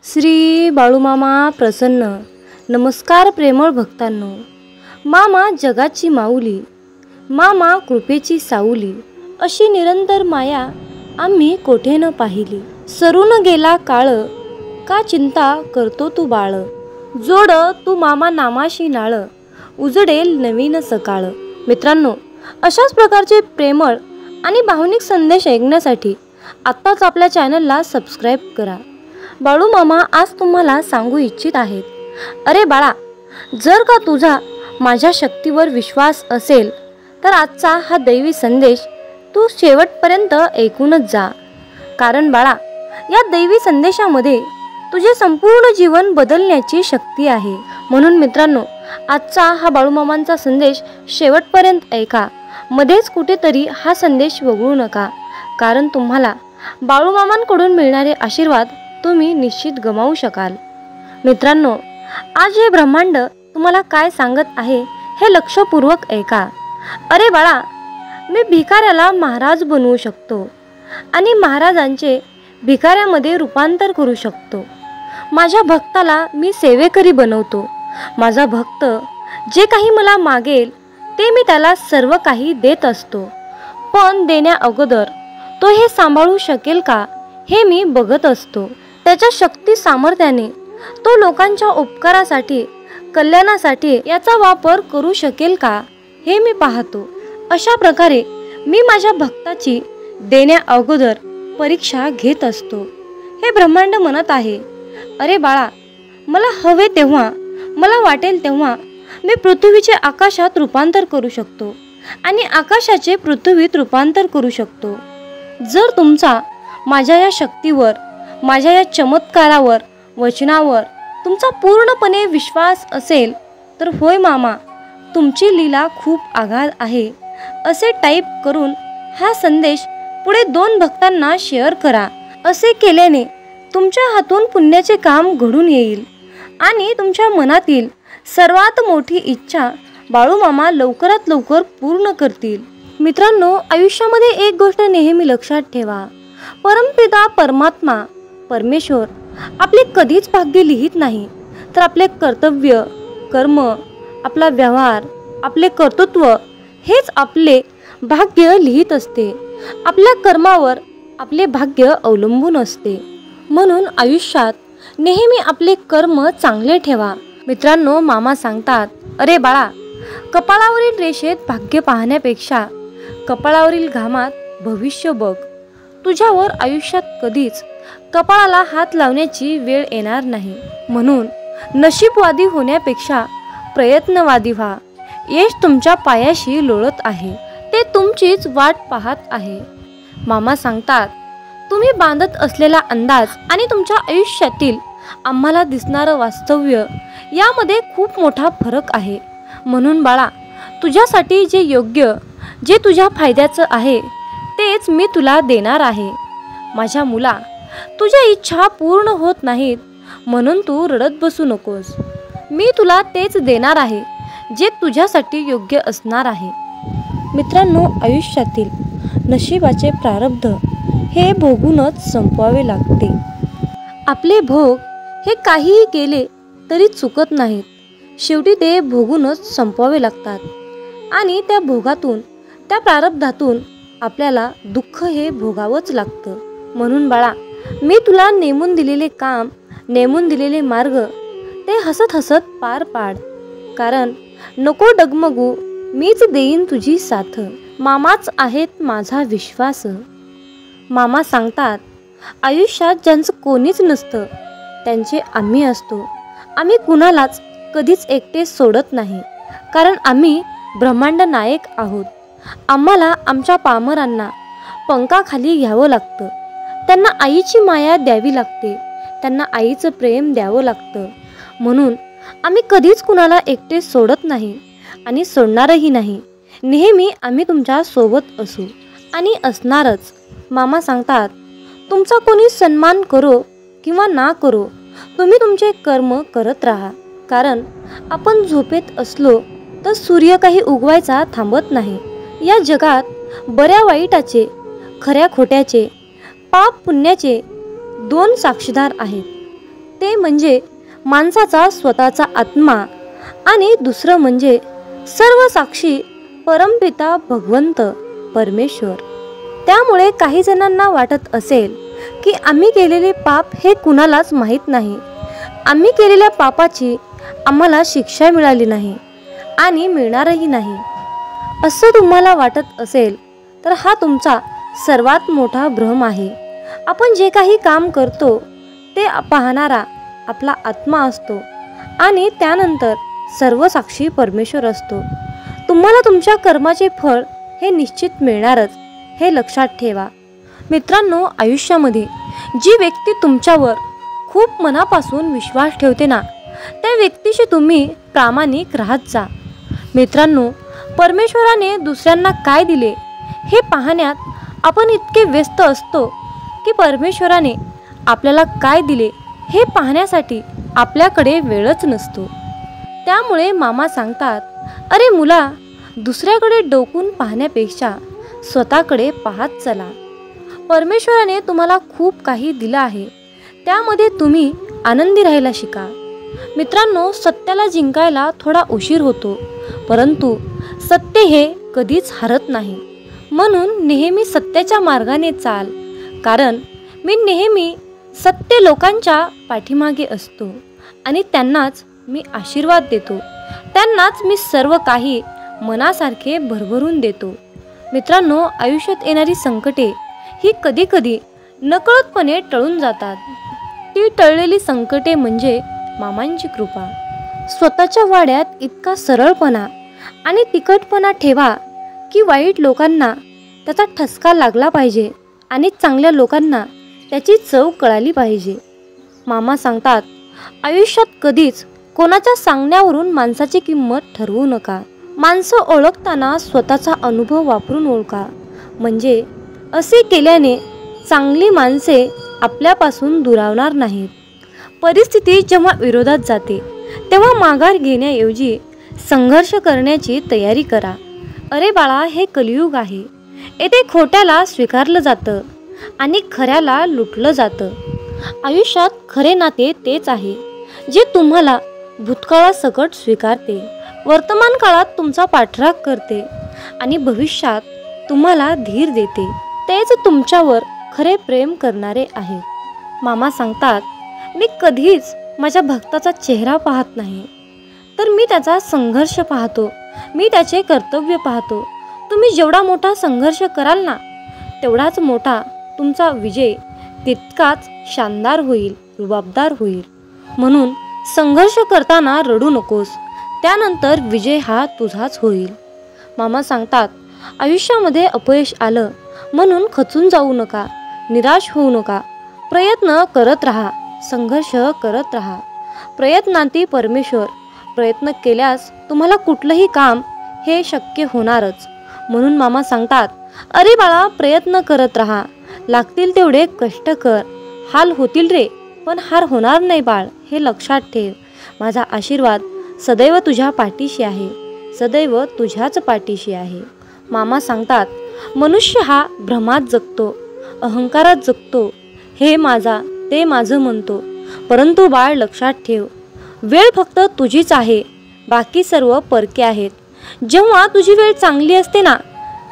श्री बाळूमामा प्रसन्न. नमस्कार प्रेमळ भक्तांनो. मामा जगाची माऊली, मामा कृपेची साऊली, अशी निरंतर माया आम्ही कोठे न पाहिली. सरून गेला काळ, का चिंता करतो तू बाळ. जोड तू मामा नामाशी नाळ, उजडेल नवीन सकाळ. मित्रांनो, अशाच प्रकारचे प्रेमळ आणि भावनिक संदेश ऐकण्यासाठी आत्ताच आपल्या चॅनलला सबस्क्राईब करा. बाळूमामा आज तुम्हाला सांगू इच्छित आहेत. अरे बाळा, जर का तुझा माझ्या शक्तीवर विश्वास असेल तर आजचा हा दैवी संदेश तू शेवटपर्यंत ऐकूनच जा. कारण बाळा, या दैवी संदेशामध्ये तुझे संपूर्ण जीवन बदलण्याची शक्ती आहे. म्हणून मित्रांनो, आजचा हा बाळूमामांचा संदेश शेवटपर्यंत ऐका. मध्येच कुठेतरी हा संदेश वगळू नका, कारण तुम्हाला बाळूमामांकडून मिळणारे आशीर्वाद तुम्ही निश्चित गमावू शकाल. मित्रांनो, आज हे ब्रह्मांड तुम्हाला काय सांगत आहे हे लक्षपूर्वक ऐका. अरे बाळा, मी भिकाऱ्याला महाराज बनवू शकतो आणि महाराजांचे भिकाऱ्यामध्ये रूपांतर करू शकतो. माझ्या भक्ताला मी सेवेकरी बनवतो. माझा भक्त जे काही मला मागेल ते मी त्याला सर्व काही देत असतो. पण देण्या अगोदर तो हे सांभाळू शकेल का हे मी बघत असतो. त्याच्या शक्ती सामर्थ्याने तो लोकांच्या उपकारासाठी, कल्याणासाठी याचा वापर करू शकेल का हे मी पाहतो. अशा प्रकारे मी माझ्या भक्ताची देण्या अगोदर परीक्षा घेत असतो. हे ब्रह्मांड म्हणत आहे, अरे बाळा, मला हवे तेव्हा, मला वाटेल तेव्हा मी पृथ्वीचे आकाशात रूपांतर करू शकतो आणि आकाशाचे पृथ्वीत रूपांतर करू शकतो. जर तुमचा माझ्या या शक्तीवर, माझ्या या चमत्कारावर, वचनावर तुमचा पूर्णपणे विश्वास असेल तर होय मामा, तुमची लीला खूप आगाध आहे असे टाईप करून हा संदेश पुढे 2 भक्तांना शेअर करा. असे केल्याने तुमच्या हातून पुण्याचे काम घडून येईल आणि तुमच्या मनातील सर्वात मोठी इच्छा बाळूमामा लवकरात लवकर पूर्ण करतील. मित्रांनो, आयुष्यामध्ये एक गोष्ट नेहमी लक्षात ठेवा. परमपिता परमात्मा परमेश्वर आपले कधीच भाग्य लिहित नाही, तर आपले कर्तव्य, कर्म, आपला व्यवहार, आपले कर्तृत्व हेच आपले भाग्य लिहित असते. आपल्या कर्मावर आपले भाग्य अवलंबून असते. म्हणून आयुष्यात नेहमी आपले कर्म चांगले ठेवा. मित्रांनो, मामा सांगतात, अरे बाळा, कपाळावरील रेषेत भाग्य पाहण्यापेक्षा कपाळावरील घामात भविष्य बघ. तुझ्यावर आयुष्यात कधीच कपाळाला हात लावण्याची वेळ येणार नाही. म्हणून नशीबवादी होण्यापेक्षा प्रयत्नवादी व्हा. यश तुमच्या पायाशी लोळत आहे, ते तुमचीच वाट पाहत आहे. मामा सांगतात, तुम्ही बांधत असलेला अंदाज आणि तुमच्या आयुष्यातील आम्हाला दिसणारं वास्तव्य यामध्ये खूप मोठा फरक आहे. म्हणून बाळा, तुझ्यासाठी जे योग्य, जे तुझ्या फायद्याचं आहे तेच मी तुला देणार आहे. माझ्या मुला, तुझ्या इच्छा पूर्ण होत नाहीत म्हणून तू रडत बसू नकोस. मी तुला तेच देणार आहे जे तुझ्यासाठी योग्य असणार आहे. मित्रांनो, आयुष्यातील नशिबाचे प्रारब्ध हे भोगूनच संपवावे लागते. आपले भोग हे काहीही केले तरी चुकत नाहीत. शेवटी ते भोगूनच संपवावे लागतात आणि त्या भोगातून, त्या प्रारब्धातून आपल्याला दुःख हे भोगावंच लागतं. म्हणून बाळा, मी तुला नेमून दिलेले काम, नेमून दिलेले मार्ग ते हसत हसत पार पाड. कारण नको डगमगू, मीच देईन तुझी साथ. मामाच आहेत माझा विश्वास. मामा सांगतात, आयुष्यात ज्यांचं कोणीच नसतं त्यांचे आम्ही असतो. आम्ही कुणालाच कधीच एकटे सोडत नाही, कारण आम्ही ब्रह्मांड नायक आहोत. आम्हाला आमच्या पामरांना पंखाखाली घ्यावं लागतं. त्यांना आईची माया द्यावी लागते, त्यांना आईचं प्रेम द्यावं लागतं. म्हणून आम्ही कधीच कुणाला एकटे सोडत नाही आणि सोडणारही नाही. नेहमी आम्ही तुमच्या सोबत असू आणि असणारच. मामा सांगतात, तुमचा कोणी सन्मान करो किंवा ना करो, तुम्ही तुमचे कर्म करत राहा. कारण आपण झोपेत असलो तर सूर्य काही उगवायचा थांबत नाही. या जगात बऱ्या वाईटाचे, खऱ्या खोट्याचे, पाप पुण्याचे 2 साक्षीदार आहेत. ते म्हणजे माणसाचा स्वतःचा आत्मा आणि दुसरं म्हणजे सर्व साक्षी परमपिता भगवंत परमेश्वर. त्यामुळे काही जणांना वाटत असेल की आम्ही केलेले पाप हे कुणालाच माहीत नाही, आम्ही केलेल्या पापाची आम्हाला शिक्षा मिळाली नाही आणि मिळणारही नाही. असं तुम्हाला वाटत असेल तर हा तुमचा सर्वात मोठा भ्रम आहे. आपण जे काही काम करतो ते पाहणारा आपला आत्मा असतो आणि त्यानंतर सर्व साक्षी परमेश्वर असतो. तुम्हाला तुमच्या कर्माचे फळ हे निश्चित मिळणारच, हे लक्षात ठेवा. मित्रांनो, आयुष्यामध्ये जी व्यक्ती तुमच्यावर खूप मनापासून विश्वास ठेवते ना, त्या व्यक्तीशी तुम्ही प्रामाणिक राहत जा. मित्रांनो, परमेश्वराने दुसऱ्यांना काय दिले हे पाहण्यात आपण इतके व्यस्त असतो की परमेश्वराने आपल्याला काय दिले हे पाहण्यासाठी आपल्याकडे वेळच नसतो. त्यामुळे मामा सांगतात, अरे मुला, दुसऱ्याकडे डोकून पाहण्यापेक्षा स्वतःकडे पाहत चला. परमेश्वराने तुम्हाला खूप काही दिलं आहे, त्यामध्ये तुम्ही आनंदी राहायला शिका. मित्रांनो, सत्याला जिंकायला थोडा उशीर होतो, परंतु सत्य हे कधीच हरत नाही. म्हणून नेहमी सत्याच्या मार्गाने चाल, कारण मी नेहमी सत्य लोकांच्या पाठीमागे असतो आणि त्यांनाच मी आशीर्वाद देतो, त्यांनाच मी सर्व काही मनासारखे भरभरून देतो. मित्रांनो, आयुष्यात येणारी संकटे ही कधीकधी नकळतपणे टळून जातात. ती टळलेली संकटे म्हणजे मामांची कृपा. स्वतःच्या वाड्यात इतका सरळपणा आणि तिखटपणा ठेवा की वाईट लोकांना त्याचा ठसका लागला पाहिजे आणि चांगल्या लोकांना त्याची चव कळाली पाहिजे. मामा सांगतात, आयुष्यात कधीच कोणाच्या सांगण्यावरून माणसाची किंमत ठरवू नका. माणसं ओळखताना स्वतःचा अनुभव वापरून ओळखा. म्हणजे असे केल्याने चांगली माणसे आपल्यापासून दुरावणार नाहीत. परिस्थिती जेव्हा विरोधात जाते तेव्हा माघार घेण्याऐवजी संघर्ष करण्याची तयारी करा. अरे बाळा, हे कलियुग आहे. येथे खोट्याला स्वीकारलं जातं आणि खऱ्याला लुटलं जातं. आयुष्यात खरे नाते तेच आहे जे तुम्हाला भूतकाळासकट स्वीकारते, वर्तमान काळात तुमचा पाठराख करते आणि भविष्यात तुम्हाला धीर देते. तेच तुमच्यावर खरे प्रेम करणारे आहेत. मामा सांगतात, मी कधीच माझ्या भक्ताचा चेहरा पाहत नाही, तर मी त्याचा संघर्ष पाहतो, मी त्याचे कर्तव्य पाहतो. तुम्ही जेवढा मोठा संघर्ष कराल ना, तेवढाच मोठा तुमचा विजय तितकाच शानदार होईल, रुबाबदार होईल. म्हणून संघर्ष करताना रडू नकोस, त्यानंतर विजय हा तुझाच होईल. मामा सांगतात, आयुष्यामध्ये अपयश आलं म्हणून खचून जाऊ नका, निराश होऊ नका. प्रयत्न करत राहा, संघर्ष करत राहा. प्रयत्नांती परमेश्वर. प्रयत्न केल्यास तुम्हाला कुठलंही काम हे शक्य होणारच. म्हणून मामा सांगतात, अरे बाळा, प्रयत्न करत राहा, लागतील तेवढे कष्ट कर. हाल होतील रे, पण हार होणार नाही बाळ, हे लक्षात ठेव. माझा आशीर्वाद सदैव तुझ्या पाठीशी आहे, सदैव तुझ्याच पाठीशी आहे. मामा सांगतात, मनुष्य हा भ्रमात जगतो, अहंकारात जगतो. हे माझा, ते माझं म्हणतो. परंतु बाळ, लक्षात ठेव, वेळ फक्त तुझीच आहे, बाकी सर्व परके आहेत. जेव्हा तुझी वेळ चांगली असते ना,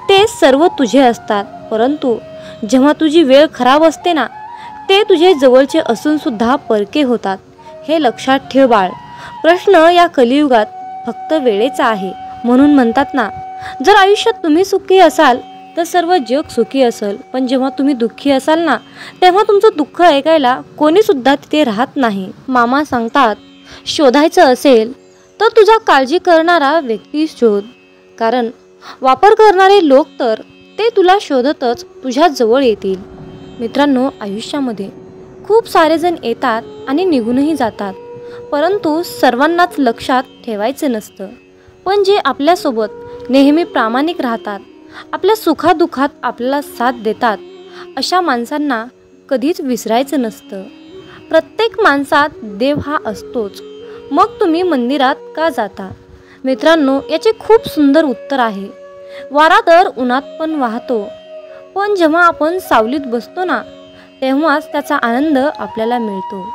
ते सर्व तुझे असतात, परंतु जेव्हा तुझी वेळ खराब असते ना, ते तुझे जवळचे असून सुद्धा परके होतात. हे लक्षात ठेव बाळ. प्रश्न या कलियुगात फक्त वेळेचा आहे. म्हणून म्हणतात ना, जर आयुष्यात तुम्ही सुखी असाल तर सर्व जग सुखी असेल, पण जेव्हा तुम्ही दुःखी असाल ना, तेव्हा तुमचं दुःख ऐकायला कोणी सुद्धा तिथे राहत नाही. मामा सांगतात, शोधायचं असेल तर तुझा काळजी करणारा व्यक्ती शोध, कारण वापर करणारे लोक तर ते तुला शोधतच तुझ्या जवळ येतील. मित्रांनो, आयुष्यामध्ये खूप सारे जण येतात आणि निघूनही जातात, परंतु सर्वांनाच लक्षात ठेवायचं नसतं. पण जे आपल्यासोबत नेहमी प्रामाणिक राहतात, आपल्या सुखादुखात आपल्याला साथ देतात, अशा माणसांना कधीच विसरायचं नसतं. प्रत्येक माणसात देव हा असतोच, मग तुम्ही मंदिरात का जाता? मित्रांनो, याचे खूप सुंदर उत्तर आहे. वारा तर उन्हात पण वाहतो, पण जेव्हा आपण सावलीत बसतो ना, तेव्हाच त्याचा आनंद आपल्याला मिळतो.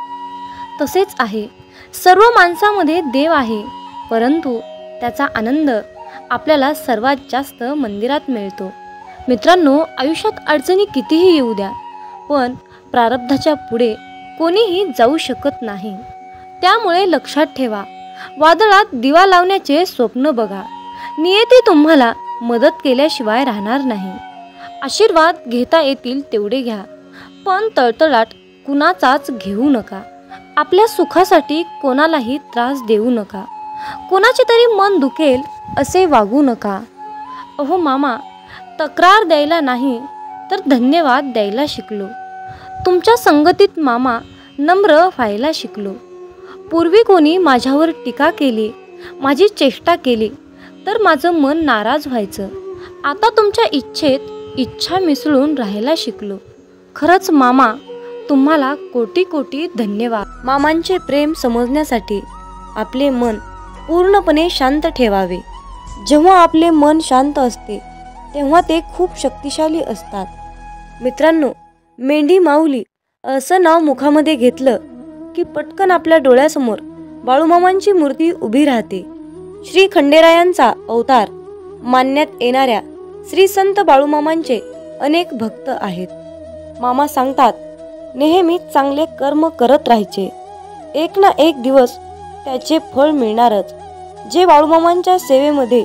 तसेच आहे. सर्व माणसामध्ये देव आहे, परंतु त्याचा आनंद आपल्याला सर्वात जास्त मंदिरात मिळतो. मित्रांनो, आयुष्यात अडचणी कितीही येऊ द्या, पण प्रारब्धाच्या पुढे कोणीही जाऊ शकत नाही. त्यामुळे लक्षात ठेवा, वादळात दिवा लावण्याचे स्वप्न बघा. नियती तुम्हाला मदत केल्याशिवाय राहणार नाही. आशीर्वाद घेता येतील तेवढे घ्या, पण तळतळाट कुणाचाच घेऊ नका. आपल्या सुखासाठी कोणालाही त्रास देऊ नका. कोणाचे तरी मन दुखेल असे वागू नका. अहो मामा, तक्रार द्यायला नाही तर धन्यवाद द्यायला शिकलो. तुमच्या संगतीत मामा नम्र व्हायला शिकलो. पूर्वी कोणी माझ्यावर टीका केली, माझी चेष्टा केली तर माझं मन नाराज व्हायचं. आता तुमच्या इच्छेत इच्छा मिसळून राहायला शिकलो. खरंच मामा, तुम्हाला कोटी कोटी धन्यवाद. मामांचे प्रेम समजण्यासाठी आपले मन पूर्णपणे शांत ठेवावे. जेव्हा आपले मन शांत असते तेव्हा ते खूप शक्तिशाली असतात. मित्रांनो, मेंढी माऊली असं नाव मुखामध्ये घेतलं की पटकन आपल्या डोळ्यासमोर बाळूमामांची मूर्ती उभी राहते. श्री खंडेरायांचा अवतार मानण्यात येणाऱ्या श्री संत बाळूमामांचे अनेक भक्त आहेत. मामा सांगतात, नेहमीच चांगले कर्म करत राहायचे, एक ना एक दिवस त्याचे फळ मिळणारच. जे बाळूमामांच्या सेवेमध्ये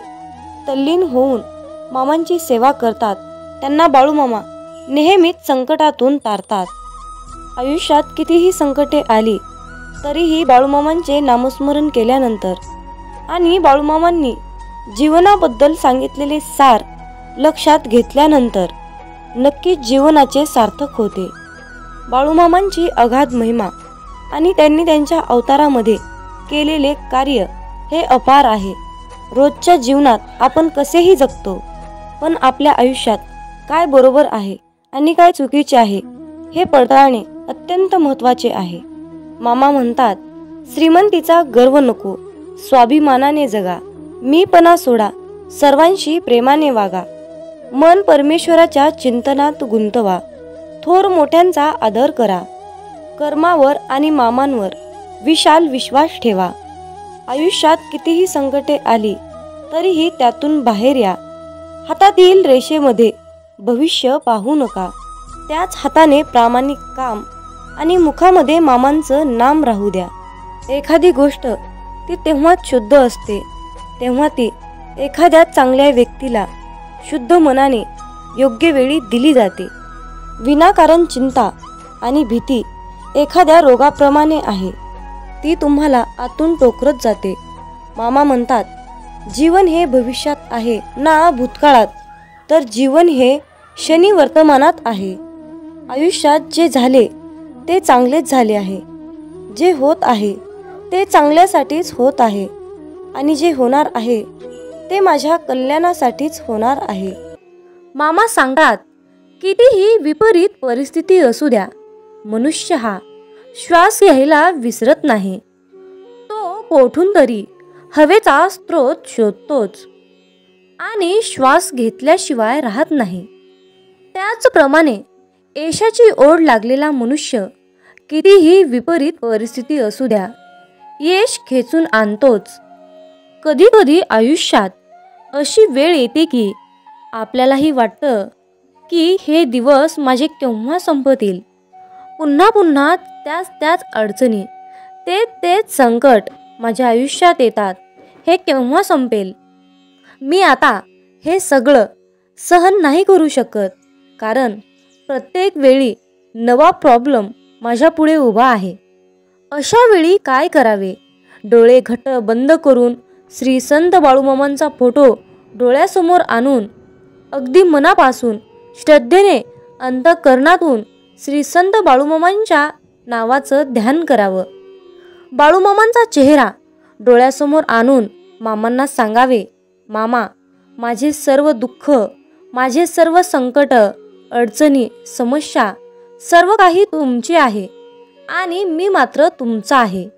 तल्लीन होऊन मामांची सेवा करतात त्यांना बाळूमामा नेहमीच संकटातून तारतात. आयुष्यात कितीही संकटे आली तरीही बाळूमामांचे नामस्मरण केल्यानंतर आणि बाळूमामांनी जीवनाबद्दल सांगितलेले सार लक्षात घेतल्यानंतर नक्कीच जीवनाचे सार्थक होते. बाळूमामांची अगाध महिमा आणि त्यांनी त्यांच्या अवतारामध्ये केलेले कार्य हे अपार आहे. रोजच्या जीवनात आपण कसेही जगतो, पण आपल्या आयुष्यात काय बरोबर आहे आणि काय चुकीचे आहे हे पडताळणे अत्यंत महत्त्वाचे आहे. मामा म्हणतात, श्रीमंतीचा गर्व नको, स्वाभिमानाने जगा, मीपणा सोडा, सर्वांशी प्रेमाने वागा, मन परमेश्वराच्या चिंतनात गुंतवा, थोर मोठ्यांचा आदर करा, कर्मावर आणि मामांवर विशाल विश्वास ठेवा. आयुष्यात कितीही संकटे आली तरीही त्यातून बाहेर या. हातातील रेषेमध्ये भविष्य पाहू नका, त्याच हाताने प्रामाणिक काम आणि मुखामध्ये मामांचं नाम राहू द्या. एखादी गोष्ट ती तेव्हाच शुद्ध असते तेव्हा ती एखाद्या चांगल्या व्यक्तीला शुद्ध मनाने योग्य वेळी दिली जाते. विनाकारण चिंता आणि भीती एखाद्या रोगाप्रमाणे आहे, ती तुम्हाला आतून टोकरत जाते. मामा म्हणतात, जीवन हे भविष्यात आहे ना भूतकाळात, तर जीवन हे क्षणी वर्तमानात आहे. आयुष्यात जे झाले ते चांगलेच झाले आहे, जे होत आहे ते चांगल्यासाठीच होत आहे आणि जे होणार आहे ते माझ्या कल्याणासाठीच होणार आहे. मामा सांगतात, कितीही विपरीत परिस्थिती असू द्या, मनुष्य हा श्वास घ्यायला विसरत नाही. तो कोठून तरी हवेचा स्रोत शोधतोच आणि श्वास घेतल्याशिवाय राहत नाही. त्याचप्रमाणे यशाची ओढ लागलेला मनुष्य कितीही विपरीत परिस्थिती असू द्या, यश खेचून आणतोच. कधी कधी आयुष्यात अशी वेळ येते की आपल्यालाही वाटतं की हे दिवस माझे केव्हा संपतील. पुन्हा पुन्हा त्याच अडचणी, तेच संकट माझ्या आयुष्यात येतात. हे केव्हा संपेल? मी आता हे सगळं सहन नाही करू शकत, कारण प्रत्येक वेळी नवा प्रॉब्लेम माझ्या पुढे उभा आहे. अशा वेळी काय करावे? डोळे घट्ट बंद करून श्री संत बाळूमामांचा फोटो डोळ्यासमोर आणून अगदी मनापासून श्रद्धेने अंतःकरणातून श्री संत बाळूमामांच्या नावाचं ध्यान करावं. बाळूमामांचा चेहरा डोळ्यासमोर आणून मामांना सांगावे, मामा, माझे सर्व दुःख, माझे सर्व संकट, अडचणी, समस्या सर्व काही तुमचे आहे आणि मी मात्र तुमचा आहे.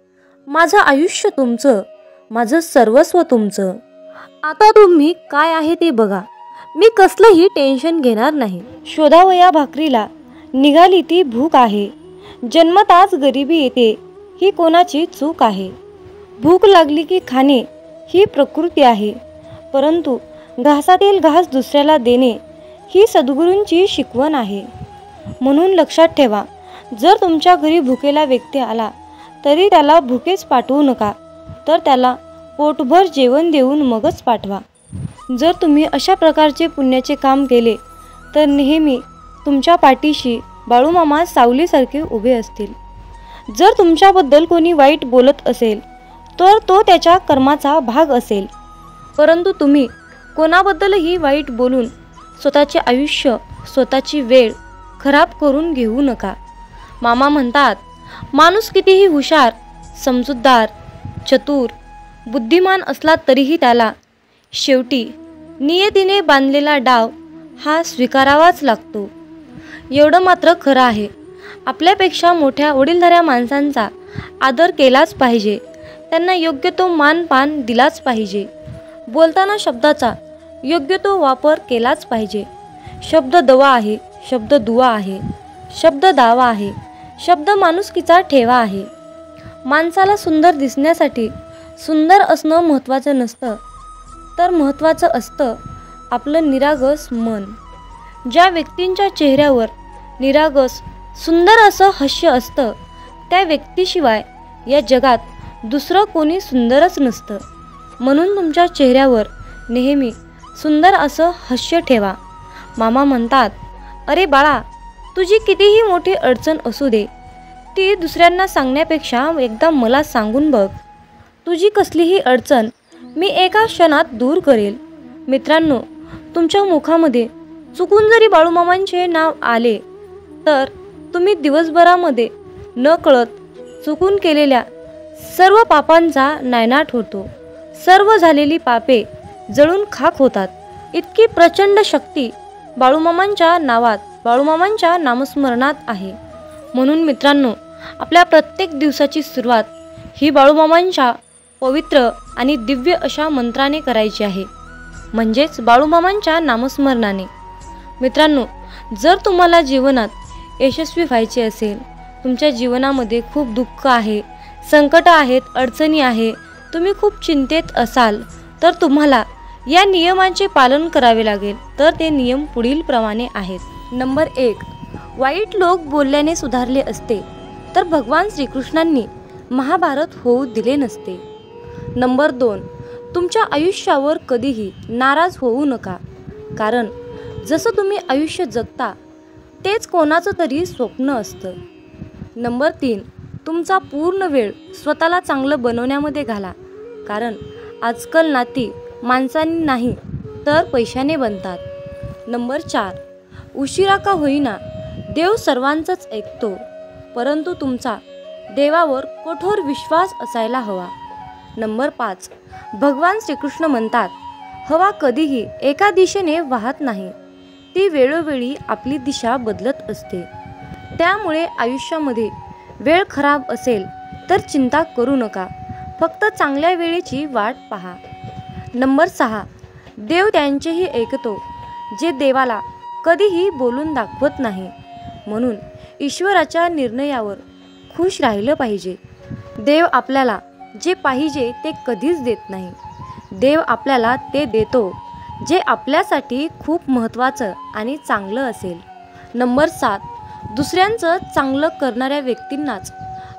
माझं आयुष्य तुमचं, माझं सर्वस्व तुमचं. आता तुम्ही काय आहे ते बघा. मी कसलंही टेन्शन घेणार नाही. शोधावया भाकरीला निघाली ती भूक आहे. जन्मताच गरिबी येते ही कोणाची चूक आहे. भूक लागली की खाणे ही प्रकृती आहे, परंतु घासातील घास दुसऱ्याला देणे ही सद्गुरूंची शिकवण आहे. म्हणून लक्षात ठेवा, जर तुमच्या घरी भुकेला व्यक्ती आला तरी त्याला भुकेच पाठवू नका, तर त्याला पोटभर जेवण देऊन मगच पाठवा. जर तुम्ही अशा प्रकारचे पुण्याचे काम केले तर नेहमी तुमच्या पाठीशी बाळूमामा सावलीसारखे उभे असतील. जर तुमच्याबद्दल कोणी वाईट बोलत असेल तर तो त्याच्या कर्माचा भाग असेल, परंतु तुम्ही कोणाबद्दलही वाईट बोलून स्वतःचे आयुष्य, स्वतःची वेळ खराब करून घेऊ नका. मामा म्हणतात, माणूस कितीही हुशार, समजूतदार, चतुर, बुद्धिमान असला तरीही त्याला शेवटी नियतीने बांधलेला डाव हा स्वीकारावाच लागतो. एवढं मात्र खरं आहे, आपल्यापेक्षा मोठ्या वडीलधाऱ्या माणसांचा आदर केलाच पाहिजे, त्यांना योग्य तो मानपान दिलाच पाहिजे. बोलताना शब्दाचा योग्य तो वापर केलाच पाहिजे. शब्द दवा आहे, शब्द दुवा आहे, शब्द दावा आहे, शब्द माणुसकीचा ठेवा आहे. माणसाला सुंदर दिसण्यासाठी सुंदर असणं महत्त्वाचं नसतं, तर महत्त्वाचं असतं आपलं निरागस मन. ज्या व्यक्तींच्या चेहऱ्यावर निरागस सुंदर असं हास्य असतं, त्या व्यक्तीशिवाय या जगात दुसरं कोणी सुंदरच नसतं. म्हणून तुमच्या चेहऱ्यावर नेहमी सुंदर असं हास्य ठेवा. मामा म्हणतात, अरे बाळा, तुझी कितीही मोठी अडचण असू दे, ती दुसऱ्यांना सांगण्यापेक्षा एकदा मला सांगून बघ. तुझी कसलीही अडचण मी एका क्षणात दूर करेल. मित्रांनो, तुमच्या मुखामध्ये चुकून जरी बाळूमामांचे नाव आले तर तुम्ही दिवसभरामध्ये न कळत चुकून केलेल्या सर्व पापांचा नायनाट होतो. सर्व झालेली पापे जळून खाक होतात. इतकी प्रचंड शक्ती बाळूमामांच्या नावात, बाळूमामांच्या नामस्मरणात आहे. म्हणून मित्रांनो, आपल्या प्रत्येक दिवसाची सुरुवात ही बाळूमामांच्या पवित्र आणि दिव्य अशा मंत्राने करायची आहे, म्हणजेच बाळूमामांच्या नामस्मरणाने. मित्रांनो, जर तुम्हाला जीवनात यशस्वी व्हायचे असेल, तुमच्या जीवनामध्ये खूप दुःख आहे, संकट आहेत, अडचणी आहे, तुम्ही खूप चिंतेत असाल, तर तुम्हाला या नियमांचे पालन करावे लागेल. तर ते नियम पुढील प्रमाणे आहेत. नंबर 1, वाईट लोक बोलल्याने सुधारले असते तर भगवान श्रीकृष्णांनी महाभारत होऊ दिले नसते. नंबर 2, तुमच्या आयुष्यावर कधीही नाराज होऊ नका, कारण जसं तुम्ही आयुष्य जगता तेच कोणाचं तरी स्वप्न असतं. नंबर 3, तुमचा पूर्ण वेळ स्वतःला चांगलं बनवण्यामध्ये घाला, कारण आजकाल नाती माणसांनी नाही तर पैशाने बनतात. नंबर 4, उशिरा का होईना देव सर्वांचंच ऐकतो, परंतु तुमचा देवावर कठोर विश्वास असायला हवा. नंबर 5, भगवान श्रीकृष्ण म्हणतात, हवा कधीही एका दिशेने वाहत नाही, ती वेळोवेळी आपली दिशा बदलत असते. त्यामुळे आयुष्यामध्ये वेळ खराब असेल तर चिंता करू नका, फक्त चांगल्या वेळेची वाट पहा. नंबर 6, देव त्यांचेही ऐकतो जे देवाला कधीही बोलून दाखवत नाही. म्हणून ईश्वराच्या निर्णयावर खुश राहिलं पाहिजे. देव आपल्याला जे पाहिजे ते कधीच देत नाही. देव आपल्याला ते देतो जे आपल्यासाठी खूप महत्त्वाचं आणि चांगलं असेल. नंबर 7, दुसऱ्यांचं चांगलं करणाऱ्या व्यक्तींनाच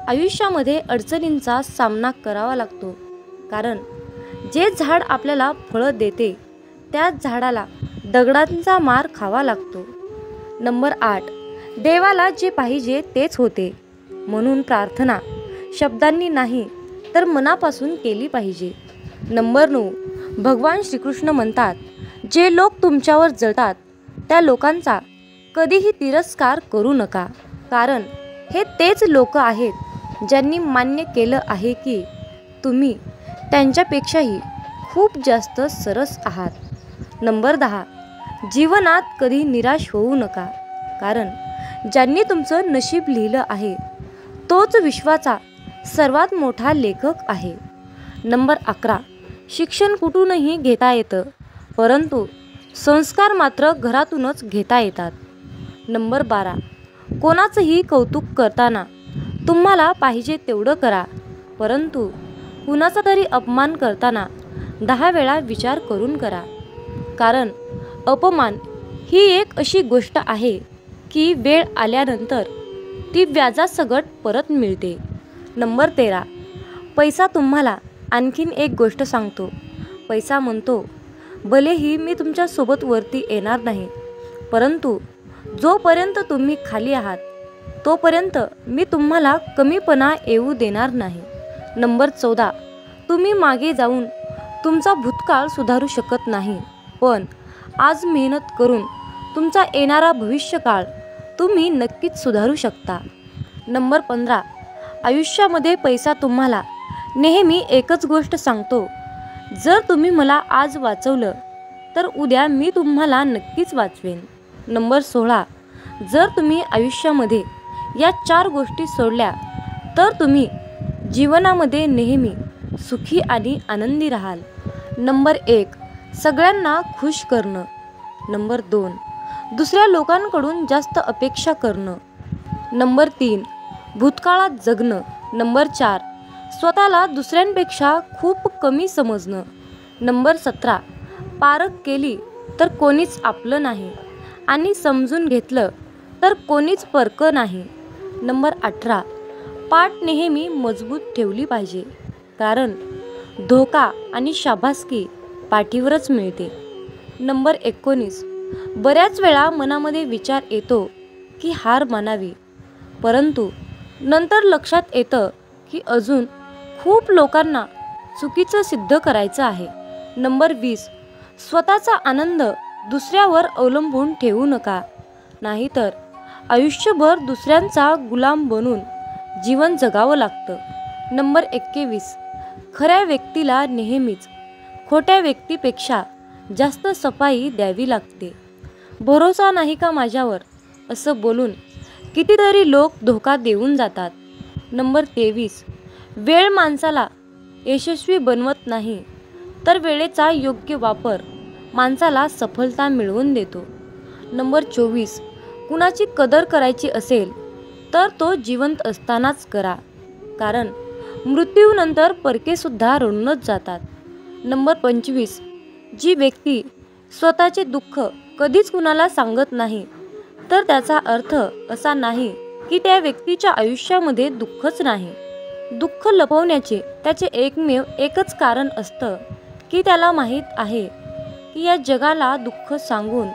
आयुष्यामध्ये अडचणींचा सामना करावा लागतो, कारण जे झाड आपल्याला फळं देते त्याच झाडाला दगडांचा मार खावा लागतो. नंबर 8, देवाला जे पाहिजे तेच होते, म्हणून प्रार्थना शब्दांनी नाही तर मनापासून केली पाहिजे. नंबर 9, भगवान श्रीकृष्ण म्हणतात, जे लोक तुमच्यावर जळतात त्या लोकांचा कधीही तिरस्कार करू नका, कारण हे तेच लोक आहेत ज्यांनी मान्य केलं आहे की तुम्ही त्यांच्यापेक्षाही खूप जास्त सरस आहात. नंबर 10, जीवनात कधी निराश होऊ नका, कारण ज्यांनी तुमचं नशीब लिहिलं आहे तोच विश्वाचा सर्वात मोठा लेखक आहे. नंबर 11, शिक्षण कुठूनही घेता येतं, परंतु संस्कार मात्र घरातूनच घेता येतात. नंबर 12, कोणाचंही कौतुक करताना तुम्हाला पाहिजे तेवढं करा, परंतु कुणाचा तरी अपमान करताना 10 वेळा विचार करून करा. कारण अपमान ही एक अशी गोष्ट आहे की वेळ आल्यानंतर ती व्याजासकट परत मिळते. नंबर 13. पैसा तुम्हाला आणखीन एक गोष्ट सांगतो. पैसा म्हणतो, भलेही मी तुमच्यासोबत वरती येणार नाही, परंतु जोपर्यंत तुम्ही खाली आहात तोपर्यंत मी तुम्हाला कमीपणा येऊ देणार नाही. नंबर 14. तुम्ही मागे जाऊन तुमचा भूतकाळ सुधारू शकत नाही, पण आज मेहनत करून तुमचा येणारा भविष्यकाळ तुम्ही नक्कीच सुधारू शकता. नंबर 15. आयुष्यामध्ये पैसा तुम्हाला नेहमी एकच गोष्ट सांगतो, जर तुम्ही मला आज वाचवलं तर उद्या मी तुम्हाला नक्कीच वाचवेन. नंबर 16. जर तुम्ही आयुष्यामध्ये या 4 गोष्टी सोडल्या तर तुम्ही जीवनामध्ये नेहमी सुखी आणि आनंदी राहाल. नंबर 1. सगळ्यांना खुश करणं. नंबर 2. दुसऱ्या लोकांकडून जास्त अपेक्षा करणं. नंबर 3. भूतकाळात जगणं. नंबर 4. स्वतःला दुसऱ्यांपेक्षा खूप कमी समजणं. नंबर 17. पारख केली तर कोणीच आपलं नाही आणि समजून घेतलं तर कोणीच परकं नाही. नंबर 18. पाठ नेहमी मजबूत ठेवली पाहिजे, कारण धोका आणि शाबासकी पाठीवरच मिळते. नंबर 19. बऱ्याच वेळा मनामध्ये विचार येतो की हार मानावी, परंतु नंतर लक्षात येतं की अजून खूप लोकांना चुकीचं सिद्ध करायचं आहे. नंबर 20. स्वतःचा आनंद दुसऱ्यावर अवलंबून ठेवू नका, नाहीतर आयुष्यभर दुसऱ्यांचा गुलाम बनून जीवन जगावं लागतं. नंबर 21. खऱ्या व्यक्तीला नेहमीच खोट्या व्यक्तीपेक्षा जास्त सफाई द्यावी लागते. भरोसा नाही का माझ्यावर असं बोलून कितीतरी लोक धोका देऊन जातात. नंबर 23. वेळ माणसाला यशस्वी बनवत नाही, तर वेळेचा योग्य वापर माणसाला सफलता मिळवून देतो. नंबर 24. कुणाची कदर करायची असेल तर तो जिवंत असतानाच करा, कारण मृत्यूनंतर परकेसुद्धा रडूनच जातात. नंबर 25. जी व्यक्ती स्वतःचे दुःख कधीच कुणाला सांगत नाही, तर त्याचा अर्थ असा नाही की त्या व्यक्तीच्या आयुष्यामध्ये दुःखच नाही. दुःख लपवण्याचे त्याचे एकमेव एकच कारण असतं की त्याला माहीत आहे की या जगाला दुःख सांगून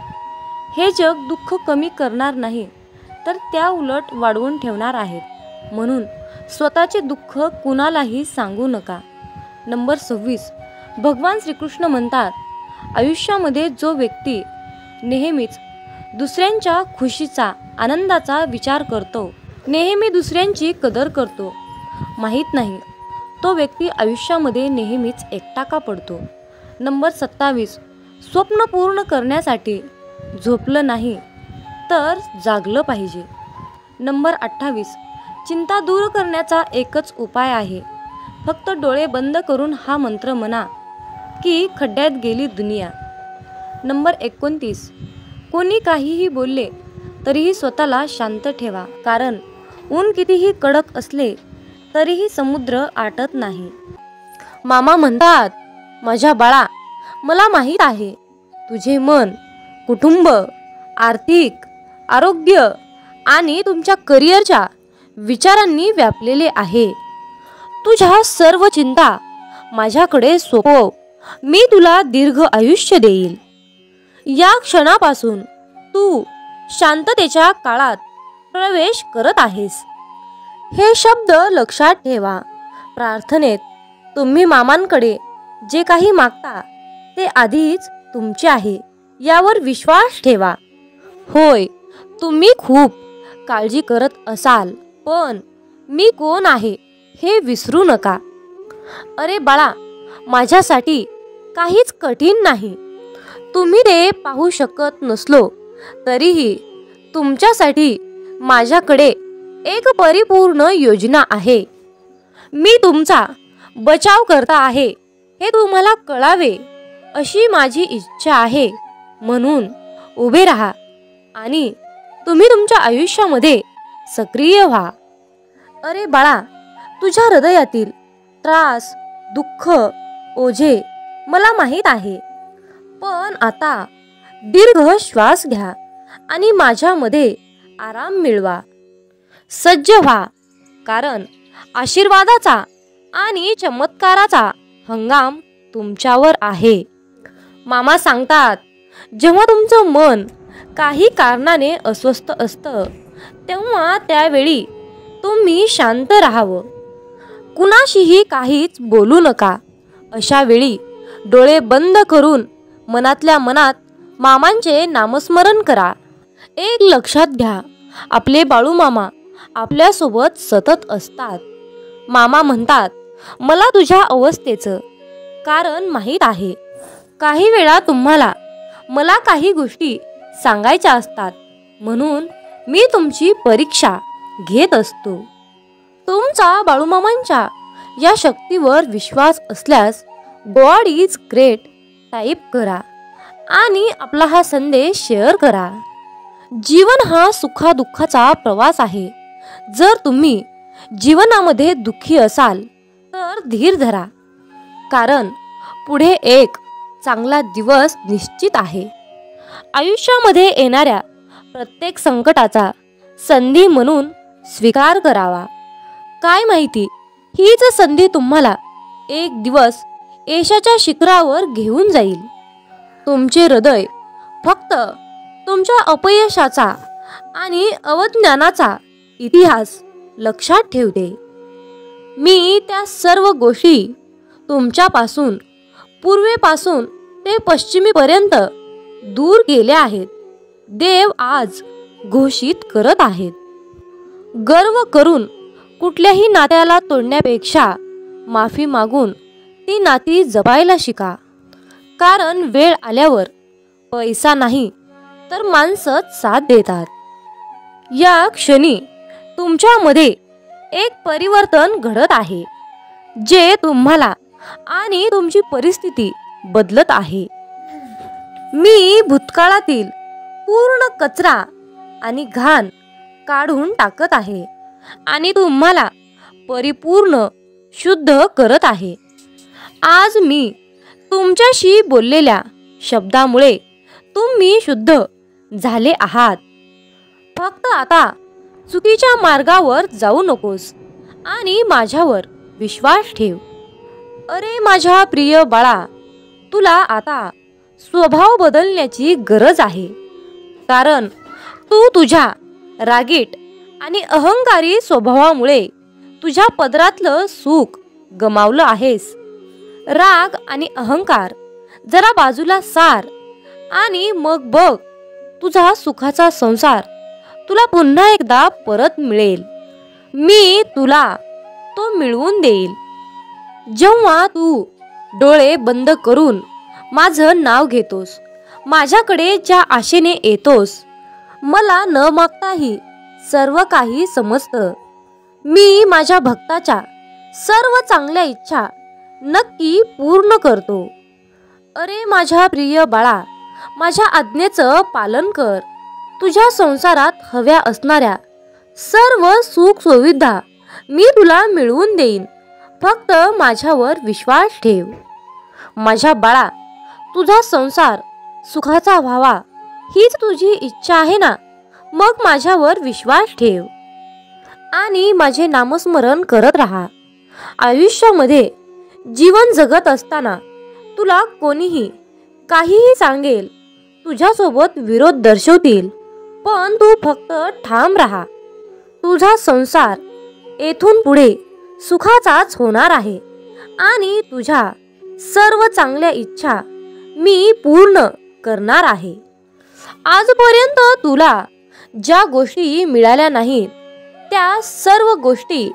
हे जग दुःख कमी करणार नाही, तर त्या उलट वाढवून ठेवणार आहेत. म्हणून स्वतःचे दुःख कुणालाही सांगू नका. नंबर 26. भगवान श्रीकृष्ण म्हणतात, आयुष्यामध्ये जो व्यक्ती नेहमीच दुसऱ्यांच्या खुशीचा, आनंदाचा विचार करतो, नेहमी दुसऱ्यांची कदर करतो, माहीत नाही तो व्यक्ती आयुष्यामध्ये नेहमीच एकटा का पडतो. नंबर 27. स्वप्न पूर्ण करण्यासाठी झोपलं नाही तर जागलं पाहिजे. नंबर 28. चिंता दूर करण्याचा एकच उपाय आहे, फक्त डोळे बंद करून हा मंत्र म्हणा की खड्ड्यात गेली दुनिया. नंबर 29. कोणी काहीही बोलले तरीही स्वतःला शांत ठेवा, कारण ऊन कितीही कडक असले तरीही समुद्र आटत नाही. मामा म्हणतात, माझ्या बाळा, मला माहीत आहे तुझे मन कुटुंब, आर्थिक, आरोग्य आणि तुमच्या करिअरच्या विचारांनी व्यापलेले आहे. तुझ्या सर्व चिंता माझ्याकडे सोपव, मी तुला दीर्घ आयुष्य देईल. या क्षणापासून तू शांततेच्या काळात प्रवेश करत आहेस. हे शब्द लक्षात ठेवा. प्रार्थनेत तुम्ही मामांकडे जे काही मागता ते आधीच तुमचे आहे यावर विश्वास ठेवा. होय, तुम्ही खूप काळजी करत असाल, पण मी कोण आहे हे विसरू नका. अरे बाळा, माझ्यासाठी काहीच कठीण नाही. तुम्ही ते पाहू शकत नसलो तरीही तुमच्यासाठी माझ्याकडे एक परिपूर्ण योजना आहे. मी तुमचा बचाव करता आहे हे तुम्हाला कळावे अशी माझी इच्छा आहे. म्हणून उभे राहा आणि तुम्ही तुमच्या आयुष्यामध्ये सक्रिय व्हा. अरे बाळा, तुझ्या हृदयातील त्रास, दुःख, ओझे मला माहीत आहे. पण आता दीर्घ श्वास घ्या आणि माझ्यामध्ये आराम मिळवा. सज्ज व्हा, कारण आशीर्वादाचा आणि चमत्काराचा हंगाम तुमच्यावर आहे. मामा सांगतात, जेव्हा तुमचं मन काही कारणाने अस्वस्थ असतं तेव्हा त्यावेळी तुम्ही शांत राहावं. कुणाशीही काहीच बोलू नका. अशा वेळी डोळे बंद करून मनातल्या मनात मामांचे नामस्मरण करा. एक लक्षात घ्या, आपले बाळू मामा आपल्यासोबत सतत असतात. मामा म्हणतात, मला तुझ्या अवस्थेचं कारण माहीत आहे. काही वेळा तुम्हाला मला काही गोष्टी सांगायच्या असतात, म्हणून मी तुमची परीक्षा घेत असतो. तुमचा बाळूमामांच्या या शक्तीवर विश्वास असल्यास गॉड इज ग्रेट टाईप करा आणि आपला हा संदेश शेअर करा. जीवन हा सुखादुःखाचा प्रवास आहे. जर तुम्ही जीवनामध्ये दुःखी असाल तर धीर धरा, कारण पुढे एक चांगला दिवस निश्चित आहे. आयुष्यामध्ये येणाऱ्या प्रत्येक संकटाचा संधी म्हणून स्वीकार करावा. काय माहिती, हीच संधी तुम्हाला एक दिवस यशाच्या शिखरावर घेऊन जाईल. तुमचे हृदय फक्त तुमच्या अपयशाचा आणि अवज्ञानाचा इतिहास लक्षात ठेवते. मी त्या सर्व गोष्टी तुमच्यापासून पूर्वेपासून ते पश्चिमेपर्यंत दूर केल्या आहेत. देव आज घोषित करत आहेत, गर्व करून कुठल्याही नात्याला तोडण्यापेक्षा माफी मागून ती नाती जपायला शिका. कारण वेळ आल्यावर पैसा नाही तर माणसंच साथ देतात. या क्षणी तुमच्यामध्ये एक परिवर्तन घडत आहे, जे तुम्हाला आणि तुमची परिस्थिती बदलत आहे. मी भूतकाळातील पूर्ण कचरा आणि घाण काढून टाकत आहे आणि तुम्हाला परिपूर्ण शुद्ध करत आहे. आज मी तुमच्याशी बोललेल्या शब्दामुळे तुम्ही शुद्ध झाले आहात. फक्त आता चुकीच्या मार्गावर जाऊ नकोस आणि माझ्यावर विश्वास ठेव. अरे माझ्या प्रिय बाळा, तुला आता स्वभाव बदलण्याची गरज आहे, कारण तू तुझ्या रागीट आणि अहंकारी स्वभावामुळे तुझ्या पदरातलं सुख गमावलं आहेस. राग आणि अहंकार जरा बाजूला सार आणि मग बघ, तुझा सुखाचा संसार तुला पुन्हा एकदा परत मिळेल. मी तुला तो मिळवून देईल. जेव्हा तू डोळे बंद करून माझं नाव घेतोस, माझ्याकडे ज्या आशेने येतोस, मला न मागताही सर्व काही समजतं. मी माझ्या भक्ताच्या सर्व चांगल्या इच्छा नक्की पूर्ण करतो. अरे माझ्या प्रिय बाळा, माझ्या आज्ञेचं पालन कर. तुझ्या संसारात हव्या असणाऱ्या सर्व सुख सुविधा मी तुला मिळवून देईन. फक्त माझ्यावर विश्वास ठेव. माझ्या बाळा, तुझा संसार सुखाचा व्हावा हीच तुझी इच्छा आहे ना? मग माझ्यावर विश्वास ठेव आणि माझे नामस्मरण करत राहा. आयुष्यामध्ये जीवन जगत असताना तुला कोणीही काहीही सांगेल, तुझ्यासोबत विरोध दर्शवतील, पण तू फक्त ठाम राहा. तुझा संसार येथून पुढे सुखाचाच होणार आहे आणि तुझ्या सर्व चांगल्या इच्छा मी पूर्ण करणार आहे. आजपर्यंत तुला ज्या गोष्टी मिळाल्या नाहीत त्या सर्व गोष्टी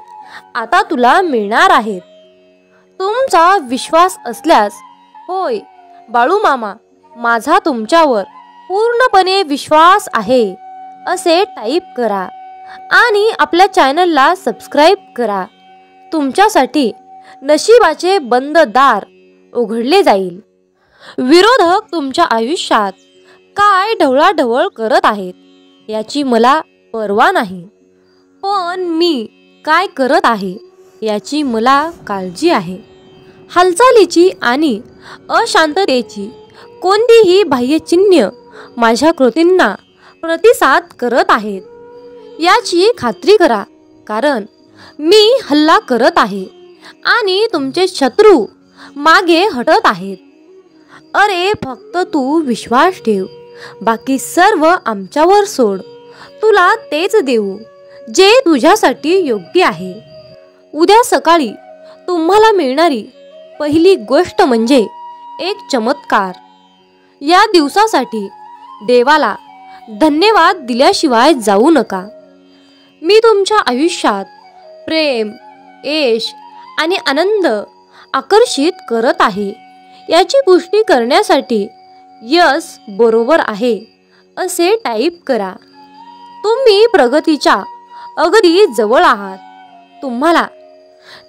आता तुला मिळणार आहेत. तुमचा विश्वास असल्यास, होय बाळू मामा, माझा तुमच्यावर पूर्णपणे विश्वास आहे असे टाईप करा आणि आपल्या चॅनलला सबस्क्राईब करा. तुमच्यासाठी नशिबाचे बंद दार उघडले जाईल. विरोधक तुमच्या आयुष्यात काय ढवळाढवळ करत आहेत याची मला पर्वा नाही, पण मी काय करत आहे याची मला काळजी आहे. हालचालीची आणि अशांततेची कोणतीही बाह्यचिन्ह माझ्या कृतींना प्रतिसाद करत आहेत याची खात्री करा, कारण मी हल्ला करत आहे आणि तुमचे शत्रू मागे हटत आहेत. अरे फक्त तू विश्वास ठेव, बाकी सर्व आमच्यावर सोड. तुला तेच देऊ जे तुझ्यासाठी योग्य आहे. उद्या सकाळी तुम्हाला मिळणारी पहिली गोष्ट म्हणजे एक चमत्कार. या दिवसासाठी देवाला धन्यवाद दिल्याशिवाय जाऊ नका. मी तुमच्या आयुष्यात प्रेम, यश आणि आनंद आकर्षित करत आहे याची पुष्टी करण्यासाठी यस बरोबर आहे असे टाईप करा. तुम्ही प्रगतीच्या अगदी जवळ आहात. तुम्हाला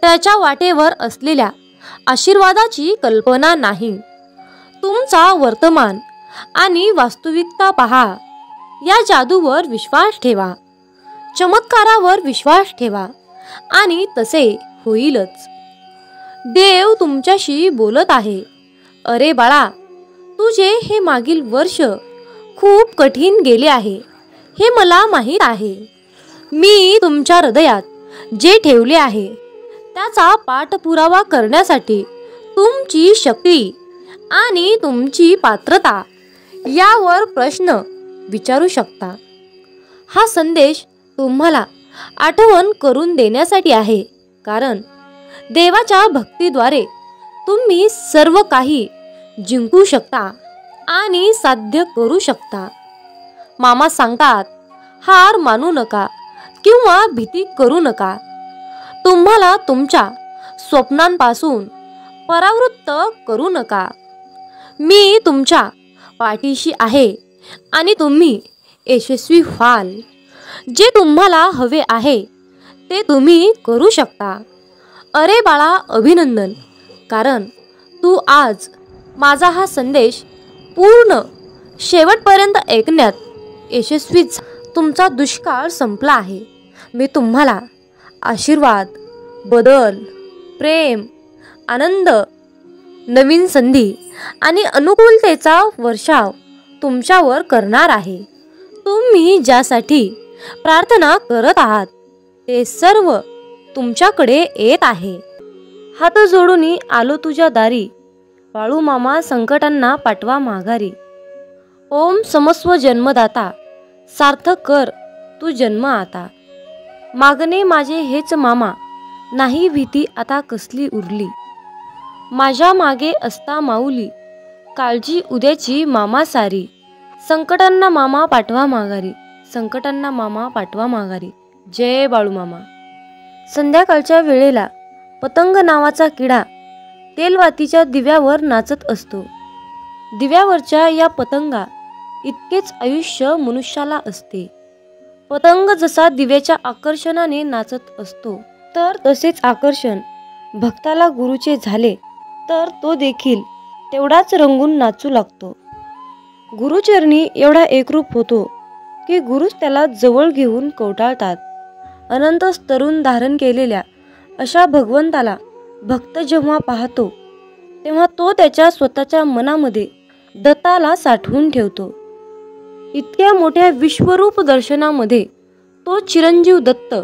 त्याच्या वाटेवर असलेल्या आशीर्वादाची कल्पना नाही. तुमचा वर्तमान आणि वास्तविकता पहा. या जादूवर विश्वास ठेवा, चमत्कारावर विश्वास ठेवा आणि तसे होईलच. देव तुमच्याशी बोलत आहे. अरे बाळा, तुझे हे मागील वर्ष खूप कठीण गेले आहे हे मला माहीत आहे. मी तुमच्या हृदयात जे ठेवले आहे त्याचा पाठपुरावा करण्यासाठी तुमची शक्ती आणि तुमची पात्रता यावर प्रश्न विचारू शकता. हा संदेश तुम्हाला आठवण करून देण्यासाठी आहे, कारण देवाच्या भक्तीद्वारे तुम्ही सर्व काही जिंकू शकता आणि साध्य करू शकता. मामा सांगतात, हार मानू नका किंवा भीती करू नका. तुम्हाला तुमच्या स्वप्नांपासून परावृत्त करू नका. मी तुमच्या पाठीशी आहे आणि तुम्ही यशस्वी व्हाल. जे तुम्हाला हवे आहे ते तुम्ही करू शकता. अरे बाळा, अभिनंदन, कारण तू आज माझा हा संदेश पूर्ण शेवटपर्यंत ऐकण्यात यशस्वी झाला. तुमचा दुष्काळ संपला आहे. मी तुम्हाला आशीर्वाद, बदल, प्रेम, आनंद, नवीन संधी आणि अनुकूलतेचा वर्षाव तुमच्यावर करणार आहे. तुम्ही ज्यासाठी प्रार्थना करत आहात ते सर्व तुमच्याकडे येत आहे. हात जोडून आलो तुझ्या दारी, बाळू मामा संकटांना पाठवा माघारी. ओम समस्व जन्मदाता, सार्थक कर तू जन्म आता. मागणे माझे हेच मामा, नाही भीती आता कसली उरली. माझ्या मागे असता माऊली, काळजी उद्याची मामा सारी. संकटांना मामा पाठवा माघारी, संकटांना मामा पाठवा माघारी. जय बाळू मामा. संध्याकाळच्या वेळेला पतंग नावाचा किडा तेलवातीच्या दिव्यावर नाचत असतो. दिव्यावरच्या या पतंगा इतकेच आयुष्य मनुष्याला असते. पतंग जसा दिव्याच्या आकर्षणाने नाचत असतो, तर तसेच आकर्षण भक्ताला गुरुचे झाले तर तो देखील तेवढाच रंगून नाचू लागतो. गुरुचरणी एवढा एकरूप होतो की गुरुच त्याला जवळ घेऊन कवटाळतात. अनंत तरुण धारण केलेल्या अशा भगवंताला भक्त जेव्हा पाहतो तेव्हा तो त्याच्या स्वतःच्या मनामध्ये दत्ताला साठवून ठेवतो. इतक्या मोठ्या विश्वरूप दर्शनामध्ये तो चिरंजीव दत्त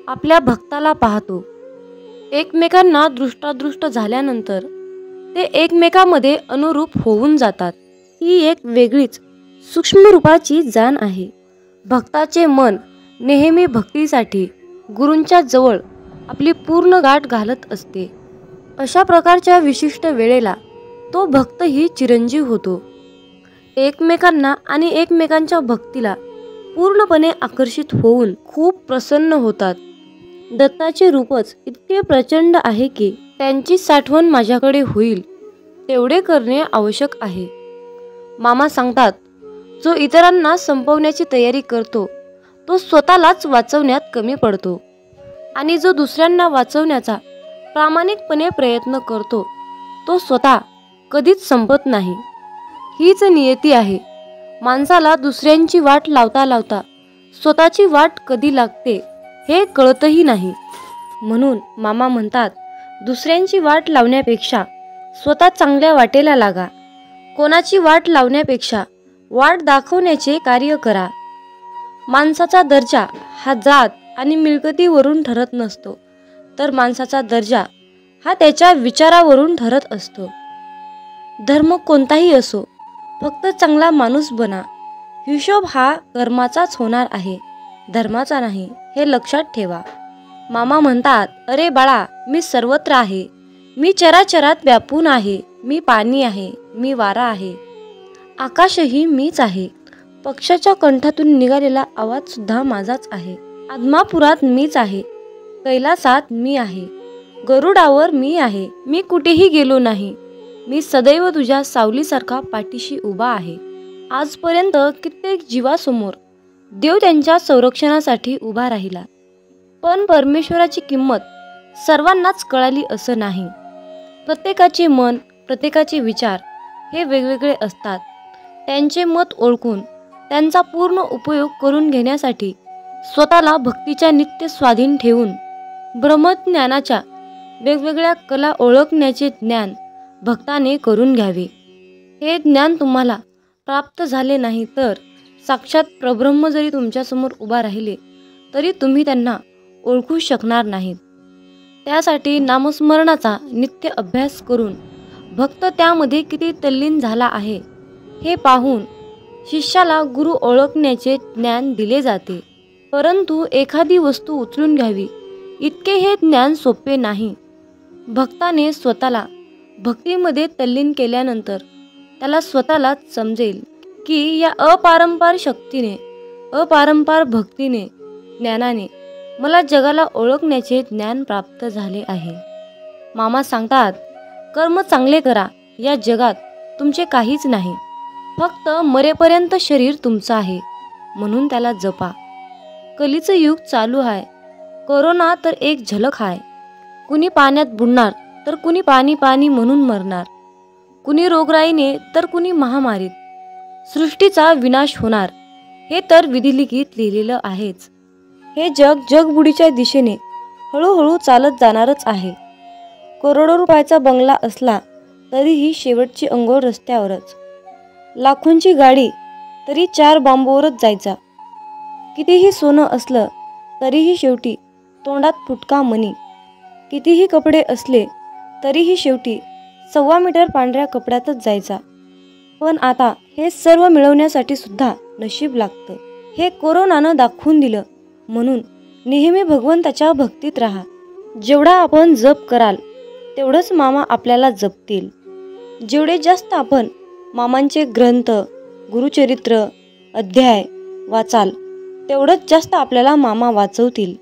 आपल्या भक्ताला पाहतो. एकमेकांना दृष्टादृष्ट झाल्यानंतर ते एकमेकांमध्ये अनुरूप होऊन जातात. ही एक वेगळीच सूक्ष्म रूपाची जाण आहे. भक्ताचे मन नेहमी भक्तीसाठी गुरूंच्या जवळ आपली पूर्ण गाठ घालत असते. अशा प्रकारच्या विशिष्ट वेळेला तो भक्तही चिरंजीव होतो. एकमेकांना आणि एकमेकांच्या भक्तीला पूर्णपणे आकर्षित होऊन खूप प्रसन्न होतात. दत्ताचे रूपच इतके प्रचंड आहे की त्यांची साठवण माझ्याकडे होईल तेवढे करणे आवश्यक आहे. मामा सांगतात, जो इतरांना संपवण्याची तयारी करतो तो स्वतःलाच वाचवण्यात कमी पडतो, आणि जो दुसऱ्यांना वाचवण्याचा प्रामाणिकपणे प्रयत्न करतो तो स्वतः कधीच संपत नाही. हीच नियती आहे. माणसाला दुसऱ्यांची वाट लावता लावता स्वतःची वाट कधी लागते हे कळतही नाही. म्हणून मामा म्हणतात, दुसऱ्यांची वाट लावण्यापेक्षा स्वतः चांगल्या वाटेला लागा. कोणाची वाट लावण्यापेक्षा वाट दाखवण्याचे कार्य करा. माणसाचा दर्जा हा जात आणि मिळकतीवरून ठरत नसतो, तर माणसाचा दर्जा हा त्याच्या विचारावरून ठरत असतो. धर्म कोणताही असो, फक्त चांगला माणूस बना. हिशोब हा कर्माचाच होणार आहे, धर्माचा नाही, हे लक्षात ठेवा. मामा म्हणतात, अरे बाळा, मी सर्वत्र आहे. मी चराचरात व्यापून आहे. मी पाणी आहे, मी वारा आहे, आकाशही मीच आहे. पक्षाच्या कंठातून निघालेला आवाज सुद्धा माझाच आहे. आदमापुरात मीच आहे, कैलासात मी आहे, गरुडावर मी आहे. मी कुठेही गेलो नाही. मी सदैव तुझ्या सावलीसारखा पाठीशी उभा आहे. आजपर्यंत कित्येक जीवासमोर देव त्यांच्या संरक्षणासाठी उभा राहिला, पण परमेश्वराची किंमत सर्वांनाच कळाली असं नाही. प्रत्येकाचे मन, प्रत्येकाचे विचार हे वेगवेगळे असतात. त्यांचे मत ओळखून त्यांचा पूर्ण उपयोग करून घेण्यासाठी स्वतःला भक्तीच्या नित्य स्वाधीन ठेवून ब्रह्मज्ञानाच्या वेगवेगळ्या कला ओळखण्याचे ज्ञान भक्ताने करून घ्यावे. हे ज्ञान तुम्हाला प्राप्त झाले नाही तर साक्षात परब्रह्म जरी तुमच्यासमोर उभा राहिले तरी तुम्ही त्यांना ओळखू शकणार नाहीत. त्यासाठी नामस्मरणाचा नित्य अभ्यास करून भक्त त्यामध्ये किती तल्लीन झाला आहे हे पाहून शिष्याला गुरु ओळखण्याचे ज्ञान दिले जाते. परंतु एखादी वस्तू उचलून घ्यावी इतके हे ज्ञान सोपे नाही. भक्ताने स्वतःला भक्तीमध्ये तल्लीन केल्यानंतर त्याला स्वतःलाच समजेल की या अपारंपार शक्तीने, अपारंपार भक्तीने, ज्ञानाने मला जगाला ओळखण्याचे ज्ञान प्राप्त झाले आहे. मामा सांगतात, कर्म चांगले करा. या जगात तुमचे काहीच नाही, फक्त मरेपर्यंत शरीर तुमचं आहे, म्हणून त्याला जपा. कलीचं युग चालू आहे. कोरोना तर एक झलक आहे. कुणी पाण्यात बुडणार तर कुणी पाणी पाणी म्हणून मरणार, कुणी रोगराईने तर कुणी महामारीत. सृष्टीचा विनाश होणार हे तर विधिलिखित लिहिलेलं आहेच. हे जग जगबुडीच्या दिशेने हळूहळू चालत जाणारच आहे. करोडो रुपयाचा बंगला असला तरीही शेवटची अंघोळ रस्त्यावरच. लाखोंची गाडी तरी 4 बांबूवरच जायचा. कितीही सोनं असलं तरीही शेवटी तोंडात फुटका मणी. कितीही कपडे असले तरीही शेवटी 1.25 मीटर पांढऱ्या कपड्यातच जायचा. पण आता हे सर्व मिळवण्यासाठी सुद्धा नशीब लागतं. हे कोरोनानं दाखवून दिलं. म्हणून नेहमी भगवंताच्या भक्तीत राहा. जेवढा आपण जप कराल तेवढंच मामा आपल्याला जपतील. जेवढे जास्त आपण मामांचे ग्रंथ, गुरुचरित्र, अध्याय वाचाल तेवढंच जास्त आपल्याला मामा वाचवतील.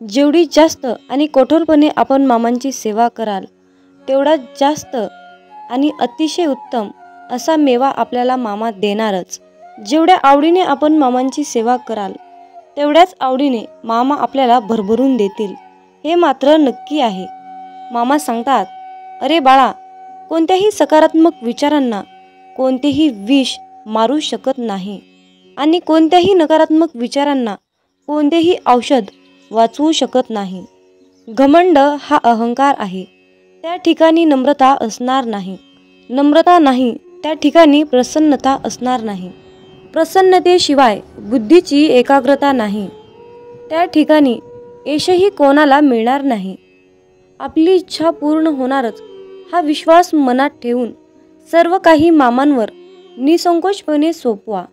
जेवढी जास्त आणि कठोरपणे आपण मामांची सेवा कराल तेवढा जास्त आणि अतिशय उत्तम असा मेवा आपल्याला मामा देणारच. जेवढ्या आवडीने आपण मामांची सेवा कराल तेवढ्याच आवडीने मामा आपल्याला भरभरून देतील, हे मात्र नक्की आहे. मामा सांगतात, अरे बाळा, कोणत्याही सकारात्मक विचारांना कोणतेही विष मारू शकत नाही आणि कोणत्याही नकारात्मक विचारांना कोणतेही औषध वाचवू शकत नाही. घमंड हा अहंकार आहे, त्या ठिकाणी नम्रता असणार नाही. नम्रता नाही त्या ठिकाणी प्रसन्नता असणार नाही. प्रसन्नतेशिवाय बुद्धीची एकाग्रता नाही, त्या ठिकाणी यशही कोणाला मिळणार नाही. आपली इच्छा पूर्ण होणारच हा विश्वास मनात ठेवून सर्व काही मामांवर निसंकोचपणे सोपवा.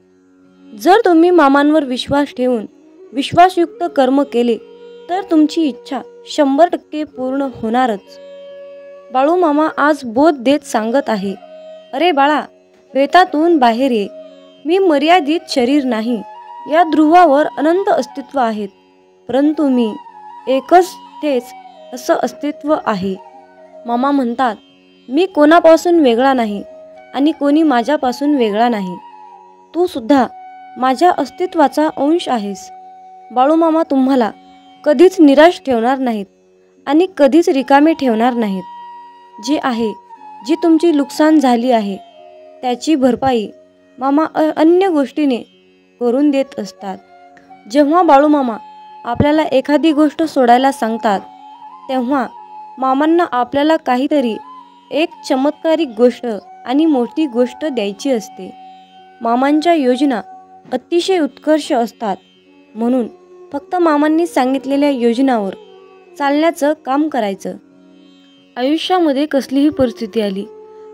जर तुम्ही मामांवर विश्वास ठेवून विश्वासयुक्त कर्म केले तर तुमची इच्छा 100% पूर्ण होणारच. बाळू मामा आज बोध देत सांगत आहे, अरे बाळा, वेतातून बाहेर ये. मी मर्यादित शरीर नाही. या ध्रुवावर अनंत अस्तित्व आहेत, परंतु मी एकच तेच असं अस्तित्व आहे. मामा म्हणतात, मी कोणापासून वेगळा नाही आणि कोणी माझ्यापासून वेगळा नाही. तू सुद्धा माझ्या अस्तित्वाचा अंश आहेस. बाळूमामा तुम्हाला कधीच निराश ठेवणार नाहीत आणि कधीच रिकामे ठेवणार नाहीत. जे आहे, जी तुमची नुकसान झाली आहे त्याची भरपाई मामा अन्य गोष्टीने करून देत असतात. जेव्हा बाळूमामा आपल्याला एखादी गोष्ट सोडायला सांगतात तेव्हा मामांना आपल्याला काहीतरी एक चमत्कारिक गोष्ट आणि मोठी गोष्ट द्यायची असते. मामांच्या योजना अतिशय उत्कर्ष असतात, म्हणून फक्त मामांनी सांगितलेल्या योजनावर चालण्याचं काम करायचं. आयुष्यामध्ये कसलीही परिस्थिती आली,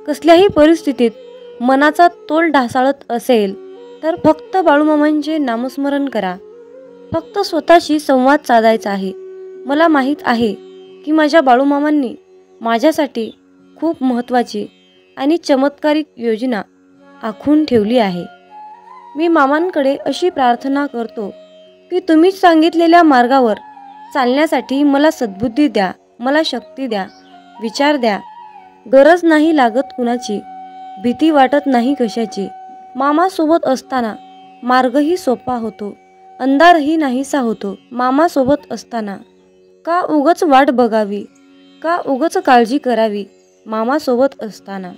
कसल्याही परिस्थितीत मनाचा तोल ढासाळत असेल तर फक्त बाळूमामांचे नामस्मरण करा. फक्त स्वतःशी संवाद साधायचा आहे. मला माहीत आहे की माझ्या बाळूमामांनी माझ्यासाठी खूप महत्त्वाची आणि चमत्कारिक योजना आखून ठेवली आहे. मी मामांकडे अशी प्रार्थना करतो की तुम्ही सांगितलेल्या मार्गावर चालण्यासाठी मला सद्बुद्धी द्या, मला शक्ती द्या, विचार द्या. गरज नाही लागत कुणाची, भीती वाटत नाही कशाची. मामासोबत असताना मार्गही सोपा होतो, अंधारही नाहीसा होतो. मामासोबत असताना का उगच वाट बघावी, का उगच काळजी करावी. मामासोबत असताना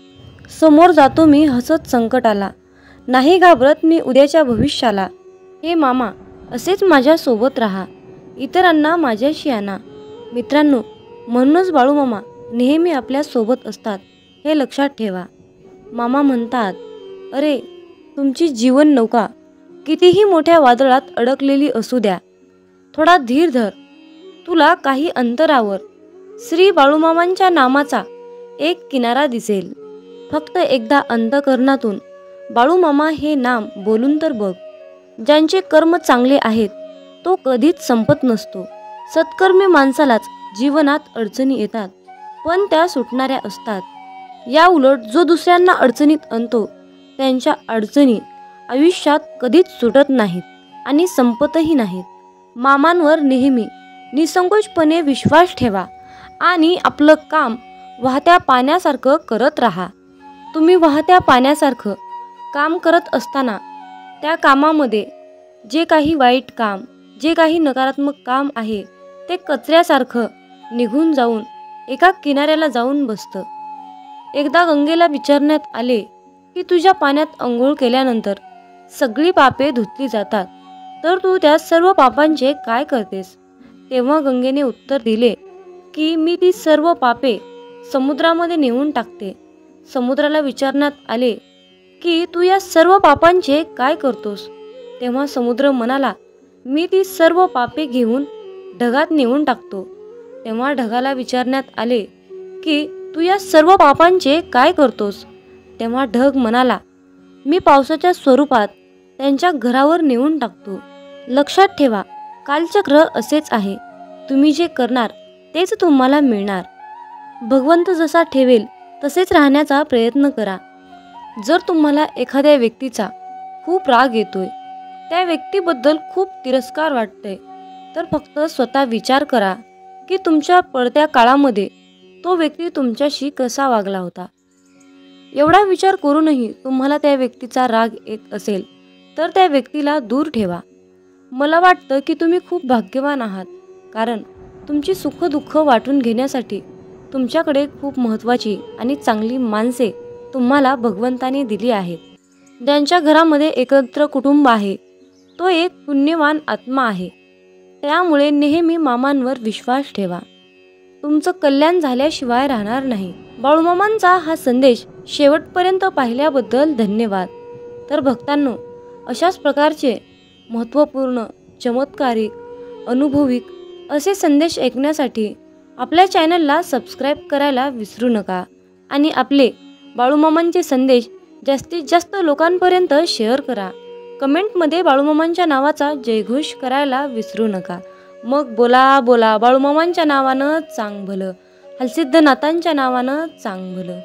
समोर जातो मी हसत संकटाला, नाही घाबरत मी उद्याच्या भविष्याला. हे मामा असेच माझ्यासोबत राहा, इतरांना माझ्याशी आणा. मित्रांनो, म्हणूनच बाळूमामा नेहमी आपल्या सोबत असतात हे लक्षात ठेवा. मामा म्हणतात, अरे तुमची जीवन नौका कितीही मोठ्या वादळात अडकलेली असू द्या, थोडा धीर धर. तुला काही अंतरावर श्री बाळूमामांच्या नामाचा एक किनारा दिसेल. फक्त एकदा अंतःकरणातून बाळूमामा हे नाम बोलून तर बघ. ज्यांचे कर्म चांगले आहेत तो कधीच संपत नसतो. सत्कर्मी माणसालाच जीवनात अडचणी येतात, पण त्या सुटणाऱ्या असतात. या उलट जो दुसऱ्यांना अडचणीत आणतो त्यांच्या अडचणी आयुष्यात कधीच सुटत नाहीत आणि संपतही नाहीत. मामांवर नेहमी निसंकोचपणे विश्वास ठेवा आणि आपलं काम वाहत्या पाण्यासारखं करत राहा. तुम्ही वाहत्या पाण्यासारखं काम करत असताना त्या कामामध्ये जे काही वाईट काम, जे काही नकारात्मक काम आहे ते कचऱ्यासारखं निघून जाऊन एका किनाऱ्याला जाऊन बसतं. एकदा गंगेला विचारण्यात आले की तुझ्या पाण्यात अंघोळ केल्यानंतर सगळी पापे धुतली जातात, तर तू त्या सर्व पापांचे काय करतेस? तेव्हा गंगेने उत्तर दिले की मी ती सर्व पापे समुद्रामध्ये नेऊन टाकते. समुद्राला विचारण्यात आले की तू या सर्व पापांचे काय करतोस? तेव्हा समुद्र म्हणाला, मी ती सर्व पापे घेऊन ढगात नेऊन टाकतो. तेव्हा ढगाला विचारण्यात आले की तू या सर्व पापांचे काय करतोस? तेव्हा ढग म्हणाला, मी पावसाच्या स्वरूपात त्यांच्या घरावर नेऊन टाकतो. लक्षात ठेवा, कालचक्र असेच आहे. तुम्ही जे करणार तेच तुम्हाला मिळणार. भगवंत जसा ठेवेल तसेच राहण्याचा प्रयत्न करा. जर तुम्हाला एखाद्या व्यक्तीचा खूप राग येतोय, त्या व्यक्तीबद्दल खूप तिरस्कार वाटतंय, तर फक्त स्वतः विचार करा की तुमच्या पडत्या काळामध्ये तो व्यक्ती तुमच्याशी कसा वागला होता. एवढा विचार करूनही तुम्हाला त्या व्यक्तीचा राग येत असेल तर त्या व्यक्तीला दूर ठेवा. मला वाटतं की तुम्ही खूप भाग्यवान आहात, कारण तुमची सुखदुःख वाटून घेण्यासाठी तुमच्याकडे खूप महत्त्वाची आणि चांगली माणसे तुम्हाला भगवंताने दिली आहेत. ज्यांच्या घरामध्ये एकत्र कुटुंब आहे तो एक पुण्यवान आत्मा आहे. त्यामुळे नेहमी मामांवर विश्वास ठेवा. तुमचं कल्याण झाल्याशिवाय राहणार नाही. बाळूमामांचा हा संदेश शेवटपर्यंत पाहिल्याबद्दल धन्यवाद. तर भक्तांनो, अशाच प्रकारचे महत्त्वपूर्ण, चमत्कारिक, अनुभविक असे संदेश ऐकण्यासाठी आपल्या चॅनलला सबस्क्राईब करायला विसरू नका आणि आपले बाळूमामांचे संदेश जास्तीत जास्त लोकांपर्यंत शेअर करा. कमेंटमध्ये बाळूमामांच्या नावाचा जयघोष करायला विसरू नका. मग बोला बोला बाळूमामांच्या नावानं चांग भलं, हलसिद्धनाथांच्या नावानं चांग भलं.